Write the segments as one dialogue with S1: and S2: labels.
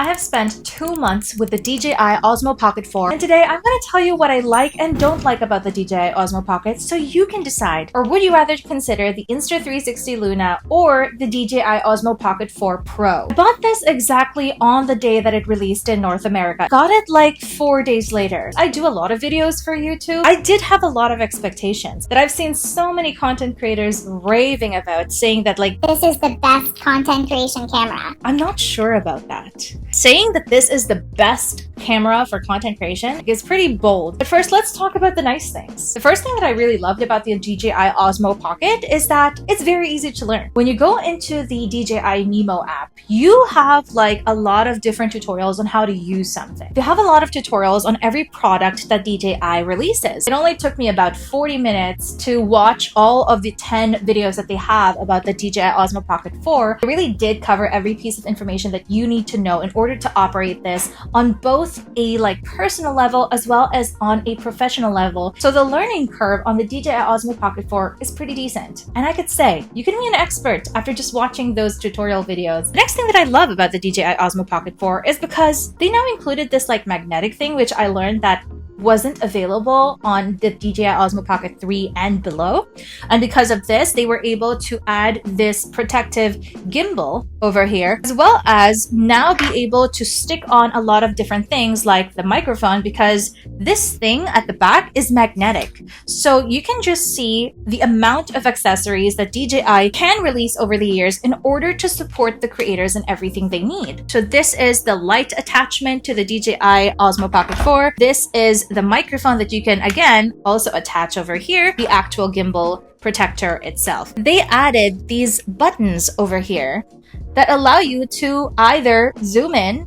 S1: I have spent 2 months with the DJI Osmo Pocket 4, and today I'm going to tell you what I like and don't like about the DJI Osmo Pocket so you can decide. Or would you rather consider the Insta360 Luna or the DJI Osmo Pocket 4 Pro? I bought this exactly on the day that it released in North America. Got it like 4 days later. I do a lot of videos for YouTube. I did have a lot of expectations that I've seen so many content creators raving about, saying that like,
S2: this is the best content creation camera.
S1: I'm not sure about that. Saying that this is the best camera for content creation is pretty bold. But first, let's talk about the nice things. The first thing that I really loved about the DJI Osmo Pocket is that it's very easy to learn. When you go into the DJI Mimo app, you have like a lot of different tutorials on how to use something. They have a lot of tutorials on every product that DJI releases. It only took me about 40 minutes to watch all of the 10 videos that they have about the DJI Osmo Pocket 4. It really did cover every piece of information that you need to know in order to operate this on both a personal level as well as on a professional level. So the learning curve on the DJI Osmo Pocket 4 is pretty decent. And I could say, you can be an expert after just watching those tutorial videos. The next thing that I love about the DJI Osmo Pocket 4 is because they now included this magnetic thing, which I learned that wasn't available on the DJI Osmo Pocket 3 and below. And because of this, they were able to add this protective gimbal over here, as well as now be able to stick on a lot of different things like the microphone, because this thing at the back is magnetic. So you can just see the amount of accessories that DJI can release over the years in order to support the creators and everything they need. So this is the light attachment to the DJI Osmo Pocket 4. This is the microphone that you can again also attach over here, the actual gimbal protector itself. They added these buttons over here that allow you to either zoom in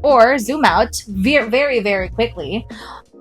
S1: or zoom out very, very quickly,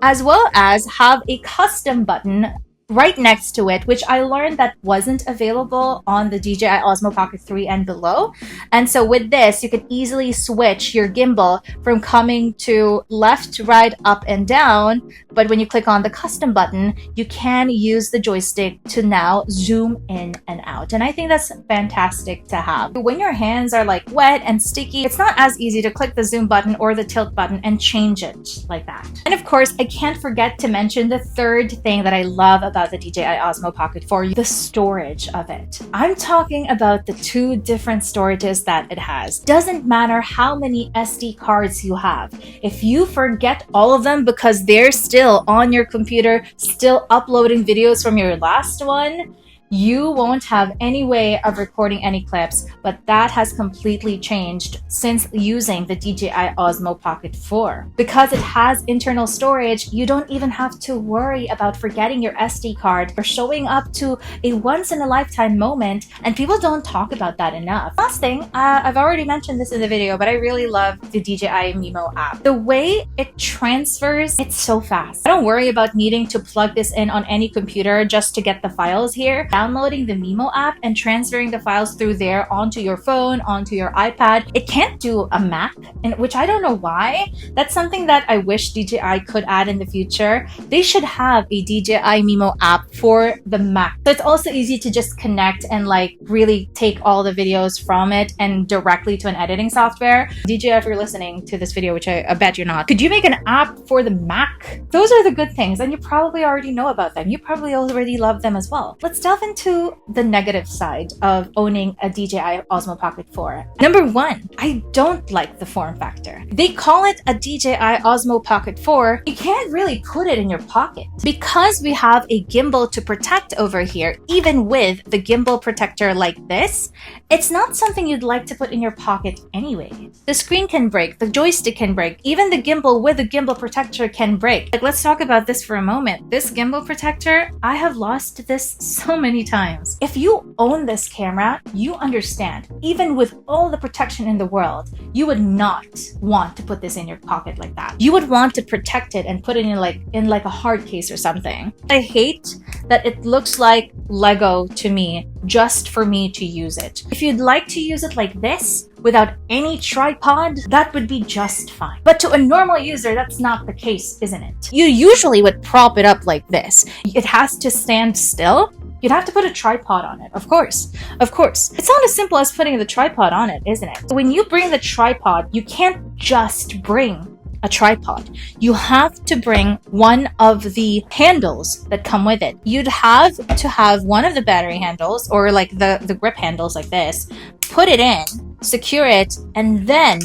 S1: as well as have a custom button right next to it, which I learned that wasn't available on the DJI Osmo Pocket 3 and below. And so with this, you can easily switch your gimbal from coming to left, right, up, and down. But when you click on the custom button, you can use the joystick to now zoom in and out. And I think that's fantastic to have. When your hands are wet and sticky, it's not as easy to click the zoom button or the tilt button and change it like that. And of course, I can't forget to mention the third thing that I love about the DJI Osmo Pocket 4, the storage of it. I'm talking about the 2 different storages that it has. Doesn't matter how many SD cards you have. If you forget all of them because they're still on your computer, still uploading videos from your last one, you won't have any way of recording any clips, but that has completely changed since using the DJI Osmo Pocket 4. Because it has internal storage, you don't even have to worry about forgetting your SD card or showing up to a once-in-a-lifetime moment, and people don't talk about that enough. Last thing, I've already mentioned this in the video, but I really love the DJI Mimo app. The way it transfers, it's so fast. I don't worry about needing to plug this in on any computer just to get the files here. Downloading the Mimo app and transferring the files through there onto your phone, onto your iPad. It can't do a Mac, and which I don't know why. That's something that I wish DJI could add in the future. They should have a DJI Mimo app for the Mac. So it's also easy to just connect and really take all the videos from it and directly to an editing software. DJI, if you're listening to this video, which I bet you're not, could you make an app for the Mac? Those are the good things, and you probably already know about them. You probably already love them as well. Let's delve into the negative side of owning a DJI Osmo Pocket 4. Number 1, I don't like the form factor. They call it a DJI Osmo Pocket 4. You can't really put it in your pocket. Because we have a gimbal to protect over here, even with the gimbal protector like this, it's not something you'd like to put in your pocket anyway. The screen can break, the joystick can break, even the gimbal with the gimbal protector can break. Let's talk about this for a moment. This gimbal protector, I have lost this so many times. If you own this camera, you understand, even with all the protection in the world, you would not want to put this in your pocket like that. You would want to protect it and put it in a hard case or something. I hate that it looks like Lego to me, just for me to use it. If you'd like to use it like this, without any tripod, that would be just fine. But to a normal user, that's not the case, isn't it? You usually would prop it up like this. It has to stand still, You'd have to put a tripod on it, of course. Of course. It's not as simple as putting the tripod on it, isn't it? So when you bring the tripod, you can't just bring a tripod. You have to bring one of the handles that come with it. You'd have to have one of the battery handles, or like the grip handles like this, put it in, secure it, and then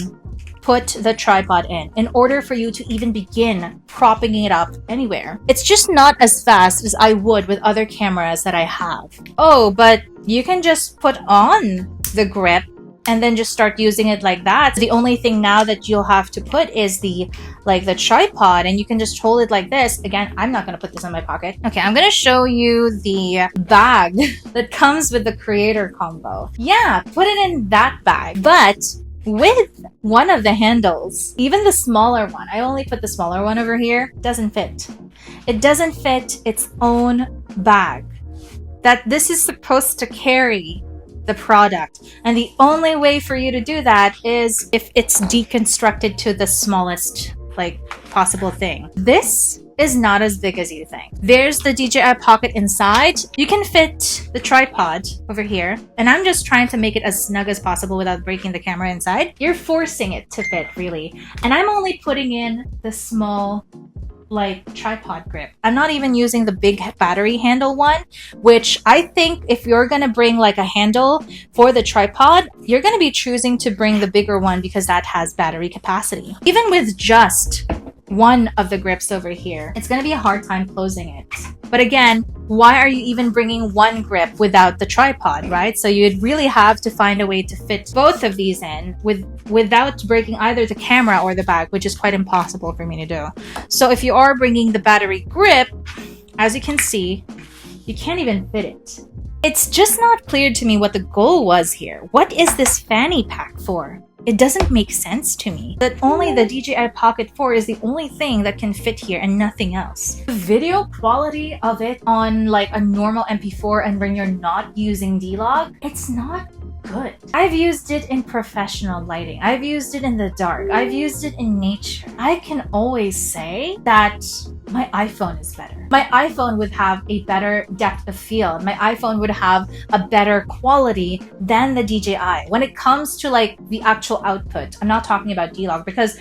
S1: put the tripod in order for you to even begin propping it up anywhere. It's just not as fast as I would with other cameras that I have. Oh, but you can just put on the grip and then just start using it like that. The only thing now that you'll have to put is the tripod, and you can just hold it like this. Again, I'm not gonna put this in my pocket. Okay, I'm gonna show you the bag that comes with the creator combo. Yeah, put it in that bag, but with one of the handles, even the smaller one, I only put the smaller one over here, doesn't fit. It doesn't fit its own bag. That this is supposed to carry the product, and the only way for you to do that is if it's deconstructed to the smallest possible thing. This is not as big as you think. There's the DJI Pocket inside. You can fit the tripod over here, and I'm just trying to make it as snug as possible without breaking the camera inside. You're forcing it to fit, really, and I'm only putting in the small tripod grip. I'm not even using the big battery handle one, which I think if you're gonna bring a handle for the tripod, you're gonna be choosing to bring the bigger one because that has battery capacity. Even with just one of the grips over here, it's gonna be a hard time closing it. But again, why are you even bringing one grip without the tripod, right? So you'd really have to find a way to fit both of these in without breaking either the camera or the bag, which is quite impossible for me to do. So if you are bringing the battery grip, as you can see, you can't even fit it. It's just not clear to me what the goal was here. What is this fanny pack for? It doesn't make sense to me that only the DJI Pocket 4 is the only thing that can fit here and nothing else. The video quality of it on a normal MP4 and when you're not using D-Log, it's not good. I've used it in professional lighting. I've used it in the dark. I've used it in nature. I can always say that my iPhone is better. My iPhone would have a better depth of field. My iPhone would have a better quality than the DJI. When it comes to the actual output, I'm not talking about D-Log because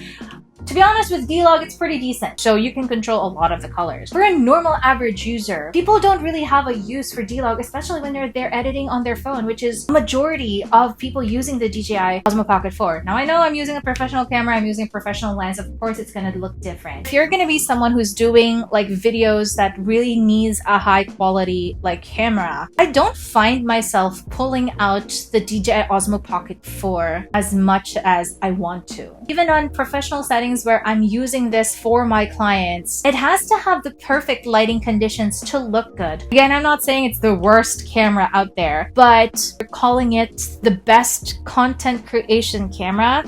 S1: to be honest, with D-Log, it's pretty decent. So you can control a lot of the colors. For a normal average user, people don't really have a use for D-Log, especially when they're editing on their phone, which is a majority of people using the DJI Osmo Pocket 4. Now I know I'm using a professional camera, I'm using a professional lens, of course it's gonna look different. If you're gonna be someone who's doing videos that really needs a high quality camera, I don't find myself pulling out the DJI Osmo Pocket 4 as much as I want to. Even on professional settings where I'm using this for my clients, it has to have the perfect lighting conditions to look good. Again, I'm not saying it's the worst camera out there, but calling it the best content creation camera,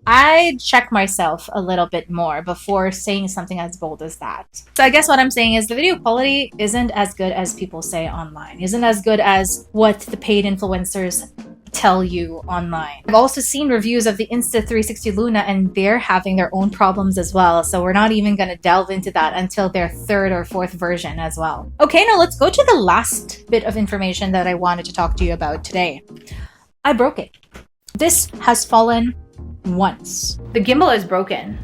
S1: I check myself a little bit more before saying something as bold as that. So I guess what I'm saying is the video quality isn't as good as people say online, isn't as good as what the paid influencers tell you online. I've also seen reviews of the Insta360 Luna and they're having their own problems as well, so we're not even going to delve into that until their third or fourth version as well. Okay, now let's go to the last bit of information that I wanted to talk to you about today. I broke it. This has fallen once. The gimbal is broken.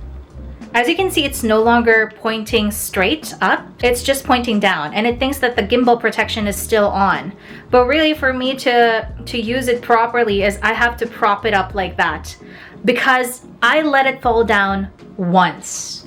S1: As you can see, it's no longer pointing straight up, it's just pointing down, and it thinks that the gimbal protection is still on. But really, for me to use it properly is I have to prop it up like that because I let it fall down once.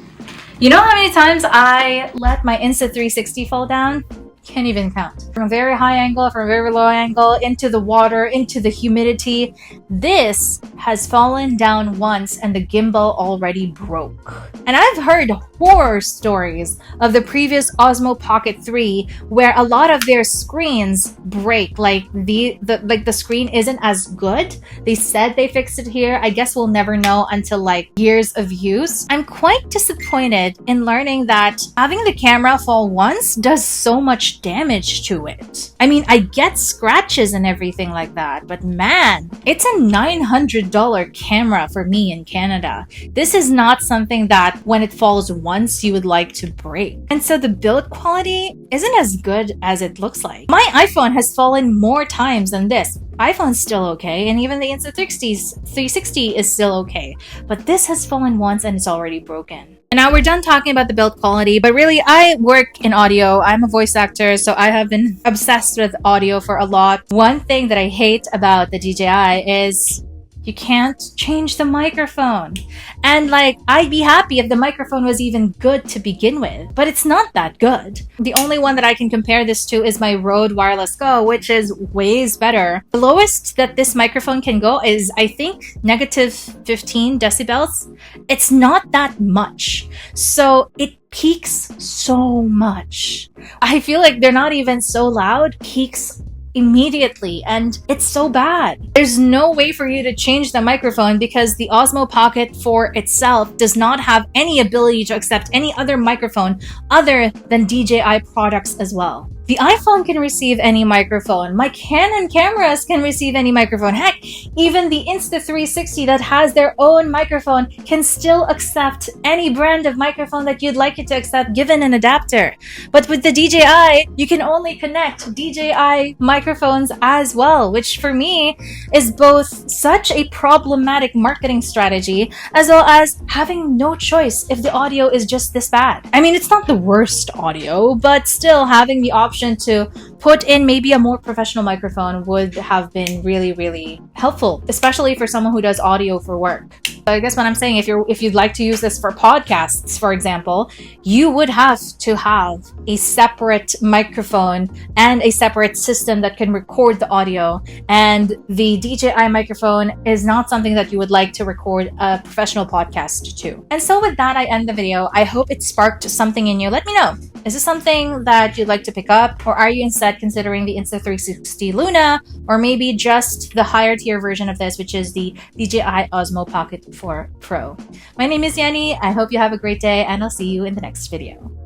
S1: You know how many times I let my Insta360 fall down? Can't even count. From a very high angle, from a very low angle, into the water, into the humidity. This has fallen down once and the gimbal already broke. And I've heard horror stories of the previous Osmo Pocket 3 where a lot of their screens break. The screen isn't as good. They said they fixed it here. I guess we'll never know until years of use. I'm quite disappointed in learning that having the camera fall once does so much much damage to it. I mean, I get scratches and everything like that, but man, it's a $900 camera for me in Canada. This is not something that when it falls once, you would like to break. And so the build quality isn't as good as it looks like. My iPhone has fallen more times than this. iPhone's still okay, and even the Insta360 is still okay. But this has fallen once and it's already broken. And now we're done talking about the build quality, but really I work in audio. I'm a voice actor, so I have been obsessed with audio for a lot. One thing that I hate about the DJI is you can't change the microphone. And like, I'd be happy if the microphone was even good to begin with, but it's not that good. The only one that I can compare this to is my Rode Wireless Go, which is ways better. The lowest that this microphone can go is, I think, negative 15 decibels. It's not that much. So it peaks so much. I feel like they're not even so loud. Peaks immediately, and it's so bad. There's no way for you to change the microphone because the Osmo Pocket for itself does not have any ability to accept any other microphone other than DJI products as well. The iPhone can receive any microphone. My Canon cameras can receive any microphone. Heck, even the Insta360 that has their own microphone can still accept any brand of microphone that you'd like it to accept given an adapter. But with the DJI, you can only connect DJI microphones as well, which for me is both such a problematic marketing strategy as well as having no choice if the audio is just this bad. I mean, it's not the worst audio, but still having the option to put in maybe a more professional microphone would have been really, really helpful, especially for someone who does audio for work. So I guess what I'm saying, if you'd like to use this for podcasts, for example, you would have to have a separate microphone and a separate system that can record the audio. And the DJI microphone is not something that you would like to record a professional podcast to. And so with that, I end the video. I hope it sparked something in you. Let me know. Is this something that you'd like to pick up? Or are you instead considering the Insta360 Luna? Or maybe just the higher tier version of this, which is the DJI Osmo Pocket 4 Pro. My name is Yenny. I hope you have a great day, and I'll see you in the next video.